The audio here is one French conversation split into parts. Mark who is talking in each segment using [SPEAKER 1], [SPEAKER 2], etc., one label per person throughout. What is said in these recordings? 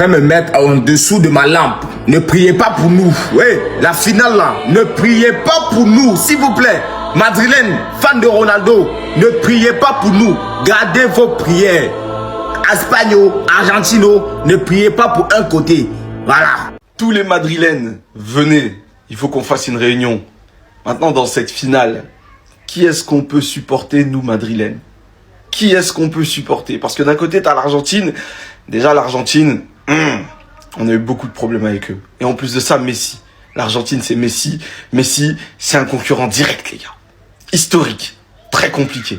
[SPEAKER 1] vais me mettre en dessous de ma lampe. Ne priez pas pour nous. Oui, la finale là, ne priez pas pour nous, s'il vous plaît. Madrilène, fan de Ronaldo, ne priez pas pour nous. Gardez vos prières. Espagno, Argentino, ne priez pas pour un côté. Voilà.
[SPEAKER 2] Tous les Madrilènes, venez. Il faut qu'on fasse une réunion. Maintenant, dans cette finale, qui est-ce qu'on peut supporter, nous, Madrilènes? Qui est-ce qu'on peut supporter? Parce que d'un côté, t'as l'Argentine. Déjà, l'Argentine, on a eu beaucoup de problèmes avec eux. Et en plus de ça, Messi. L'Argentine, c'est Messi. Messi, c'est un concurrent direct, les gars. Historique. Très compliqué.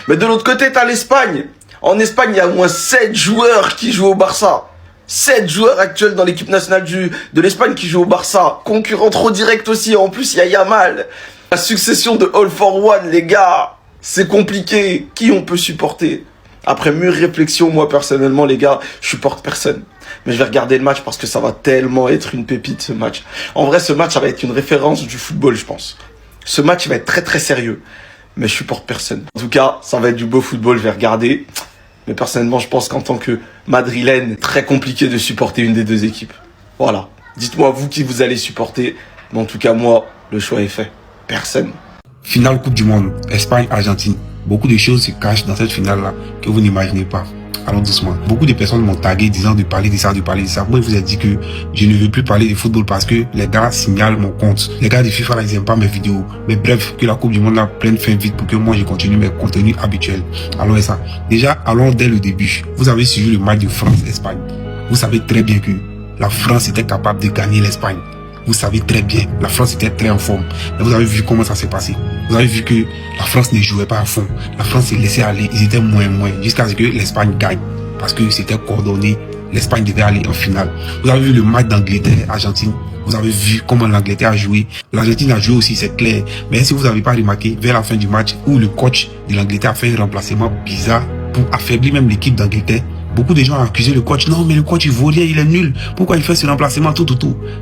[SPEAKER 2] Mais de l'autre côté, t'as l'Espagne. En Espagne, il y a au moins 7 joueurs qui jouent au Barça. 7 joueurs actuels dans l'équipe nationale de l'Espagne qui jouent au Barça. Concurrent trop direct aussi. En plus, il y a Yamal. La succession de All for One, les gars. C'est compliqué. Qui on peut supporter? Après mûre réflexion, moi personnellement, les gars, je supporte personne. Mais je vais regarder le match parce que ça va tellement être une pépite, ce match. En vrai, ce match, ça va être une référence du football, je pense. Ce match, il va être très très sérieux. Mais je supporte personne. En tout cas, ça va être du beau football, je vais regarder. Mais personnellement, je pense qu'en tant que Madrilène, très compliqué de supporter une des deux équipes. Voilà. Dites-moi vous qui vous allez supporter. Mais en tout cas, moi, le choix est fait. Personne.
[SPEAKER 3] Finale Coupe du Monde, Espagne-Argentine. Beaucoup de choses se cachent dans cette finale-là que vous n'imaginez pas. Allons doucement. Beaucoup de personnes m'ont tagué disant de parler de ça, de parler de ça. Moi, je vous ai dit que je ne veux plus parler de football parce que les gars signalent mon compte. Les gars de FIFA, là, ils n'aiment pas mes vidéos. Mais bref, que la Coupe du Monde là prenne fin vite pour que moi, je continue mes contenus habituels. Allons et ça. Déjà, allons dès le début. Vous avez suivi le match de France-Espagne. Vous savez très bien que la France était capable de gagner l'Espagne. Vous savez très bien, la France était très en forme. Mais vous avez vu comment ça s'est passé. Vous avez vu que la France ne jouait pas à fond. La France s'est laissée aller, ils étaient moins, jusqu'à ce que l'Espagne gagne. Parce que c'était coordonné, l'Espagne devait aller en finale. Vous avez vu le match d'Angleterre-Argentine. Vous avez vu comment l'Angleterre a joué. L'Argentine a joué aussi, c'est clair. Mais si vous n'avez pas remarqué, vers la fin du match, où le coach de l'Angleterre a fait un remplacement bizarre pour affaiblir même l'équipe d'Angleterre, beaucoup de gens ont accusé le coach. Non, mais le coach, il vaut rien, il est nul. Pourquoi il fait ce remplacement, tout.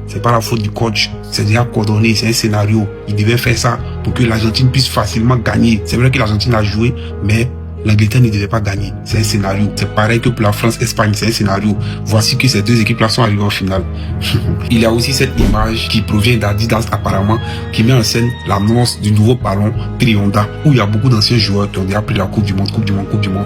[SPEAKER 3] C'est pas la faute du coach. C'est déjà coordonné, c'est un scénario. Il devait faire ça pour que l'Argentine puisse facilement gagner. C'est vrai que l'Argentine a joué, mais l'Angleterre ne devait pas gagner. C'est un scénario. C'est pareil que pour la France-Espagne, c'est un scénario. Voici que ces deux équipes-là sont arrivées en finale. Il y a aussi cette image qui provient d'Adidas apparemment, qui met en scène l'annonce du nouveau ballon Trionda, où il y a beaucoup d'anciens joueurs qui ont déjà pris la Coupe du Monde,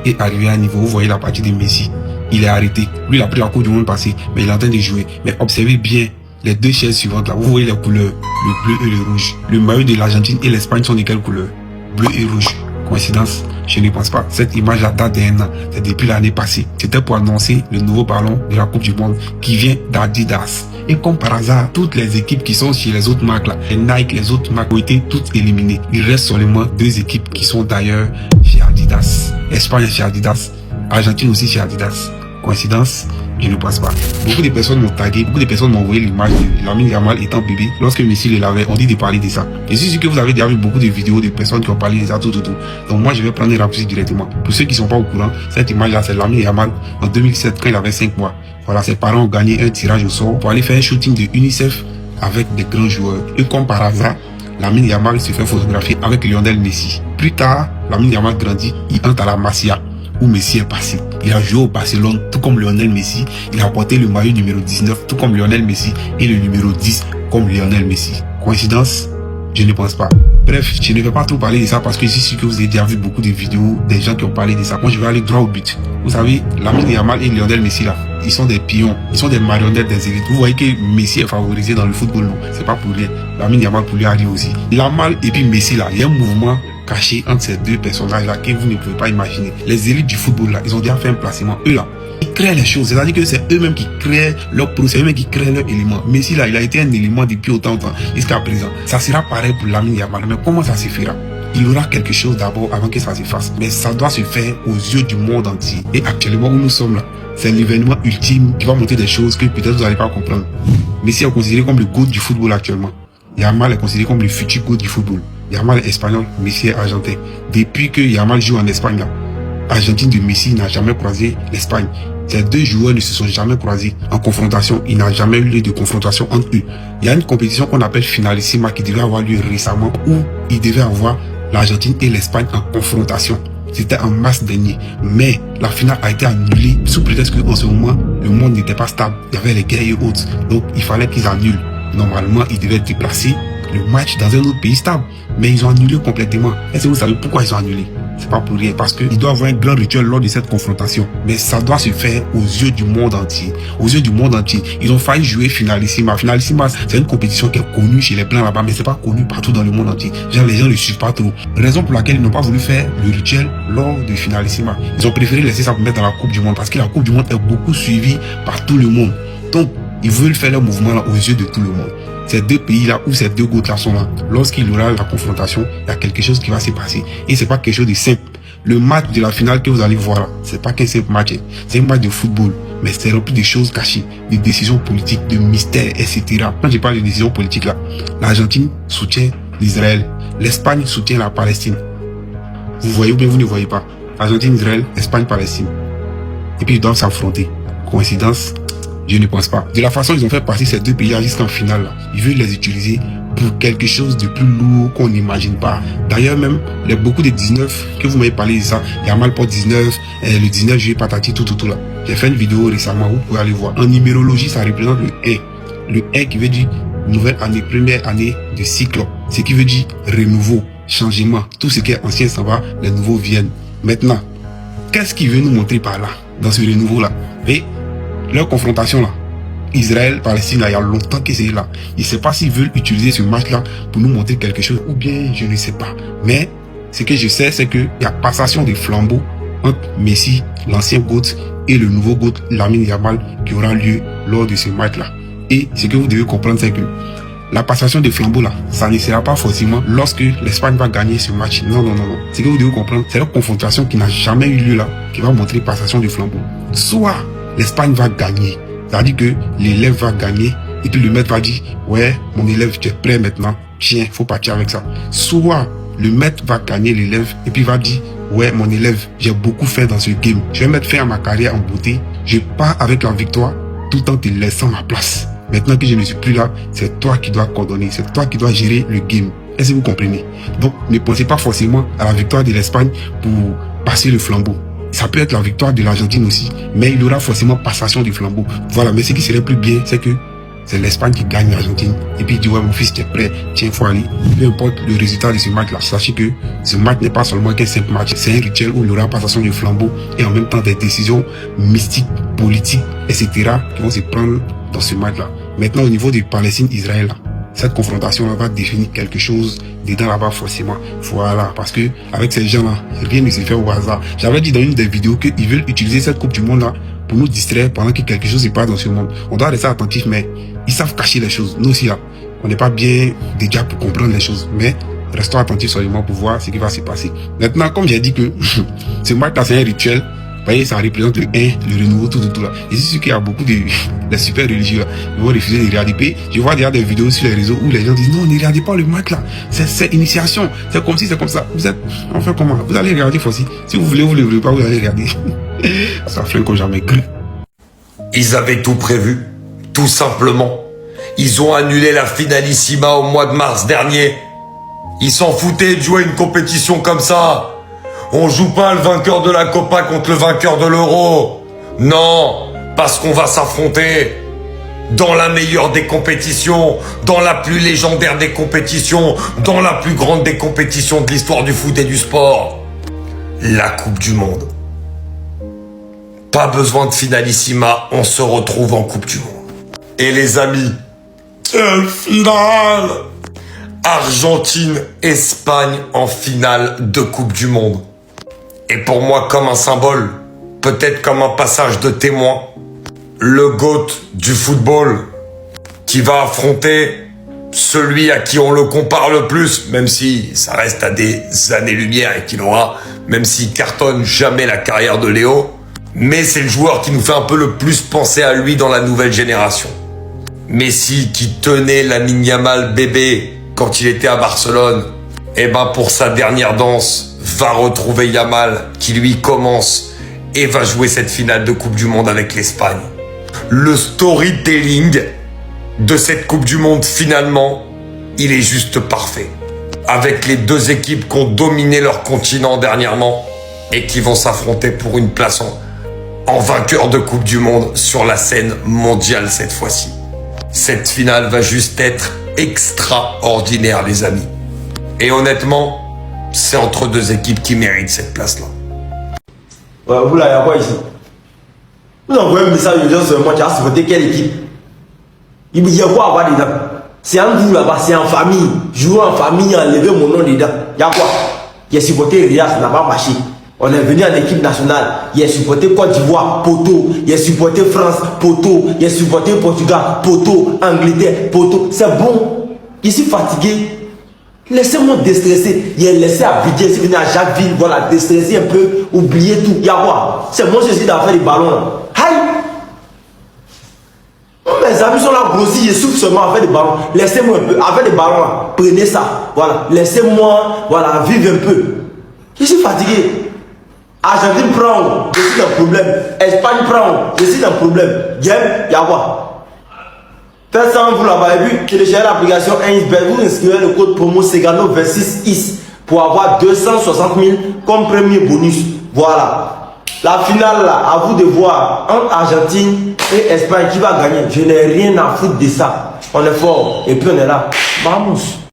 [SPEAKER 3] et arrivé à un niveau. Vous voyez la partie de Messi. Il est arrêté. Lui, il a pris la Coupe du Monde passée, mais il est en train de jouer. Mais observez bien les deux chaises suivantes là. Vous voyez les couleurs, le bleu et le rouge. Le maillot de l'Argentine et l'Espagne sont de quelle couleur? Bleu et rouge. Coïncidence? Je ne pense pas. Cette image date d'un an. C'est depuis l'année passée. C'était pour annoncer le nouveau ballon de la Coupe du Monde qui vient d'Adidas. Et comme par hasard, toutes les équipes qui sont chez les autres marques là, les Nike, les autres marques ont été toutes éliminées. Il reste seulement deux équipes qui sont d'ailleurs chez Adidas. Espagne chez Adidas. Argentine aussi chez Adidas. Coïncidence? Je ne pense pas. Beaucoup de personnes m'ont tagué, beaucoup de personnes m'ont envoyé l'image de Lamine Yamal étant bébé. Lorsque Messi le lavait, on dit de parler de ça. Je suis sûr que vous avez déjà vu beaucoup de vidéos de personnes qui ont parlé de ça, tout. Donc moi, je vais prendre un raccourci directement. Pour ceux qui ne sont pas au courant, cette image-là, c'est Lamine Yamal en 2007 quand il avait 5 mois. Voilà, ses parents ont gagné un tirage au sort pour aller faire un shooting de UNICEF avec des grands joueurs. Et comme par hasard, Lamine Yamal se fait photographier avec Lionel Messi. Plus tard, Lamine Yamal grandit, il entre à la Masia, où Messi est passé. Il a joué au Barcelone, tout comme Lionel Messi. Il a porté le maillot numéro 19, tout comme Lionel Messi, et le numéro 10, comme Lionel Messi. Coïncidence? Je ne pense pas. Bref, je ne vais pas trop parler de ça parce que je suis sûr que vous avez déjà vu beaucoup de vidéos des gens qui ont parlé de ça. Moi, je vais aller droit au but. Vous savez, Lamine Yamal et Lionel Messi là, ils sont des pions, ils sont des marionnettes des élites. Vous voyez que Messi est favorisé dans le football, non? C'est pas pour rien. Lamine Yamal pour lui arriver aussi. Yamal et puis Messi là, il y a un mouvement caché entre ces deux personnages-là que vous ne pouvez pas imaginer. Les élites du football là, ils ont déjà fait un placement. Eux là, ils créent les choses. C'est-à-dire que c'est eux-mêmes qui créent leur procès, c'est eux-mêmes qui créent leur élément. Messi là, il a été un élément depuis autant de temps jusqu'à présent. Ça sera pareil pour Lamine Yamal. Mais comment ça se fera? Il y aura quelque chose d'abord avant que ça se fasse. Mais ça doit se faire aux yeux du monde entier. Et actuellement où nous sommes là, c'est l'événement ultime qui va montrer des choses que peut-être vous n'allez pas comprendre. Messi est considéré comme le GOAT du football actuellement. Yamal est considéré comme le futur GOAT du football. Yamal est espagnol, Messi est argentin. Depuis que Yamal joue en Espagne, l'Argentine de Messi n'a jamais croisé l'Espagne. Ces deux joueurs ne se sont jamais croisés en confrontation. Il n'a jamais eu lieu de confrontation entre eux. Il y a une compétition qu'on appelle Finalissima qui devait avoir lieu récemment où il devait avoir l'Argentine et l'Espagne en confrontation. C'était en mars dernier. Mais la finale a été annulée sous prétexte qu'en ce moment, le monde n'était pas stable. Il y avait les guerres et autres. Donc, il fallait qu'ils annulent. Normalement, ils devaient déplacer le match dans un autre pays stable. Mais ils ont annulé complètement. Est-ce que vous savez pourquoi ils ont annulé? C'est pas pour rien. Parce qu'il doit y avoir un grand rituel lors de cette confrontation. Mais ça doit se faire aux yeux du monde entier. Aux yeux du monde entier. Ils ont failli jouer Finalissima. Finalissima, c'est une compétition qui est connue chez les Blancs là-bas, mais c'est pas connu partout dans le monde entier. Genre, les gens ne le suivent pas trop. Raison pour laquelle ils n'ont pas voulu faire le rituel lors de Finalissima. Ils ont préféré laisser ça pour mettre dans la Coupe du Monde. Parce que la Coupe du Monde est beaucoup suivie par tout le monde. Donc, ils veulent faire leur mouvement là aux yeux de tout le monde. Ces deux pays-là ou ces deux gouttes-là sont là. Lorsqu'il y aura la confrontation, il y a quelque chose qui va se passer. Et c'est pas quelque chose de simple. Le match de la finale que vous allez voir là, c'est pas qu'un simple match. C'est un match de football. Mais c'est rempli de choses cachées, de décisions politiques, de mystères, etc. Quand je parle de décisions politiques là, l'Argentine soutient l'Israël. L'Espagne soutient la Palestine. Vous voyez ou bien vous ne voyez pas. Argentine, Israël, Espagne, Palestine. Et puis ils doivent s'affronter. Coïncidence? Je ne pense pas. De la façon dont ils ont fait passer ces deux pays jusqu'en finale, là, ils veulent les utiliser pour quelque chose de plus lourd qu'on n'imagine pas. D'ailleurs même, beaucoup de 19 que vous m'avez parlé de ça, il y a mal pour 19, le 19 juillet patati tout là. J'ai fait une vidéo récemment, vous pouvez aller voir. En numérologie, ça représente le 1. Le 1 qui veut dire nouvelle année, première année de cycle. Ce qui veut dire renouveau, changement. Tout ce qui est ancien s'en va, les nouveaux viennent. Maintenant, qu'est-ce qu'il veut nous montrer par là, dans ce renouveau là? Et leur confrontation là, Israël-Palestine, il y a longtemps que c'est là. Je ne sais pas s'ils veulent utiliser ce match-là pour nous montrer quelque chose, ou bien je ne sais pas. Mais ce que je sais, c'est qu'il y a passation des flambeaux entre Messi, l'ancien GOAT, et le nouveau GOAT, Lamine Yamal, qui aura lieu lors de ce match-là. Et ce que vous devez comprendre, c'est que la passation des flambeaux là, ça ne sera pas forcément lorsque l'Espagne va gagner ce match. Non, non, non, non. Ce que vous devez comprendre, c'est la confrontation qui n'a jamais eu lieu là, qui va montrer passation des flambeaux. Soit l'Espagne va gagner. C'est-à-dire que l'élève va gagner et puis le maître va dire « Ouais, mon élève, tu es prêt maintenant. Tiens, faut partir avec ça. » Soit le maître va gagner l'élève et puis va dire « Ouais, mon élève, j'ai beaucoup fait dans ce game. Je vais mettre fin à ma carrière en beauté. Je pars avec la victoire tout en te laissant ma place. Maintenant que je ne suis plus là, c'est toi qui dois coordonner. C'est toi qui dois gérer le game. » Est-ce que vous comprenez? Donc, ne pensez pas forcément à la victoire de l'Espagne pour passer le flambeau. Ça peut être la victoire de l'Argentine aussi, mais il y aura forcément passation du flambeau. Voilà, mais ce qui serait plus bien, c'est que c'est l'Espagne qui gagne l'Argentine. Et puis il dit, ouais, mon fils, tu es prêt, tiens, faut aller. Peu importe le résultat de ce match-là, sachez que ce match n'est pas seulement qu'un simple match, c'est un rituel où il y aura passation du flambeau et en même temps des décisions mystiques, politiques, etc. qui vont se prendre dans ce match-là. Maintenant, au niveau de Palestine-Israël, cette confrontation va définir quelque chose dedans là-bas forcément. Voilà, parce que avec ces gens-là, rien ne se fait au hasard. J'avais dit dans une des vidéos qu'ils veulent utiliser cette Coupe du Monde là pour nous distraire pendant que quelque chose se passe dans ce monde. On doit rester attentif, mais ils savent cacher les choses. Nous aussi là, on n'est pas bien déjà pour comprendre les choses, mais restons attentifs seulement pour voir ce qui va se passer. Maintenant, comme j'ai dit que ce match-là c'est un rituel. Vous voyez, ça représente le 1, le renouveau, tout là. Et c'est sûr qu'il y a beaucoup de les super religieux là, ils vont refuser de regarder. Je vois déjà des vidéos sur les réseaux où les gens disent non, ne regardez pas le match là. C'est initiation. C'est comme si, c'est comme ça. Vous êtes, enfin comment? Vous allez regarder aussi. Si vous voulez, vous ne voulez pas, vous allez regarder. Ça fait qu'on jamais cru.
[SPEAKER 4] Ils avaient tout prévu. Tout simplement. Ils ont annulé la finalissima au mois de mars dernier. Ils s'en foutaient de jouer une compétition comme ça. On joue pas le vainqueur de la Copa contre le vainqueur de l'Euro. Non, parce qu'on va s'affronter dans la meilleure des compétitions, dans la plus légendaire des compétitions, dans la plus grande des compétitions de l'histoire du foot et du sport. La Coupe du Monde. Pas besoin de finalissima, on se retrouve en Coupe du Monde. Et les amis, quelle finale! Argentine-Espagne en finale de Coupe du Monde. Et pour moi, comme un symbole, peut-être comme un passage de témoin, le GOAT du football qui va affronter celui à qui on le compare le plus, même si ça reste à des années-lumière et qu'il aura, même s'il cartonne jamais la carrière de Léo, mais c'est le joueur qui nous fait un peu le plus penser à lui dans la nouvelle génération. Messi qui tenait Lamine Yamal bébé quand il était à Barcelone, et ben pour sa dernière danse, va retrouver Yamal qui lui commence et va jouer cette finale de Coupe du Monde avec l'Espagne. Le storytelling de cette Coupe du Monde finalement, il est juste parfait. Avec les deux équipes qui ont dominé leur continent dernièrement et qui vont s'affronter pour une place en vainqueur de Coupe du Monde sur la scène mondiale cette fois-ci. Cette finale va juste être extraordinaire, les amis. Et honnêtement, c'est entre deux équipes qui méritent cette place-là.
[SPEAKER 5] Ouais, vous là, il y a quoi ici? Vous envoyez un message de dire moi, tu as supporté quelle équipe? Il y a quoi à voir dedans? C'est en vous là-bas, c'est en famille. Jouer en famille, enlever mon nom dedans. Il y a quoi? Il a supporté Riyad, ça n'a pas marché. On est venu en équipe nationale. Il a supporté Côte d'Ivoire, poteau. Il a supporté France, poteau. Il a supporté Portugal, poteau. Angleterre, poteau. C'est bon. Je suis fatigué. Laissez-moi déstresser. Il a laissé Abidjan, si vous venez à Jacquesville, voilà, déstresser un peu, oublier tout. Il y a quoi? C'est moi, je suis dans faire des ballons là. Aïe! Mes amis sont là grossis, je souffle seulement à faire des ballons. Laissez-moi un peu, avec des ballons là. Prenez ça. Voilà. Laissez-moi, voilà, vivre un peu. Je suis fatigué. Argentine prend, je suis dans le problème. Espagne prend, je suis dans le problème. Game, il y a quoi? Faites ça en vous là-bas et puis téléchargez l'application Ainsbet. Vous inscrivez le code promo Segano26IS pour avoir 260 000 comme premier bonus. Voilà. La finale là, à vous de voir entre Argentine et Espagne qui va gagner. Je n'ai rien à foutre de ça. On est fort et puis on est là. Vamos.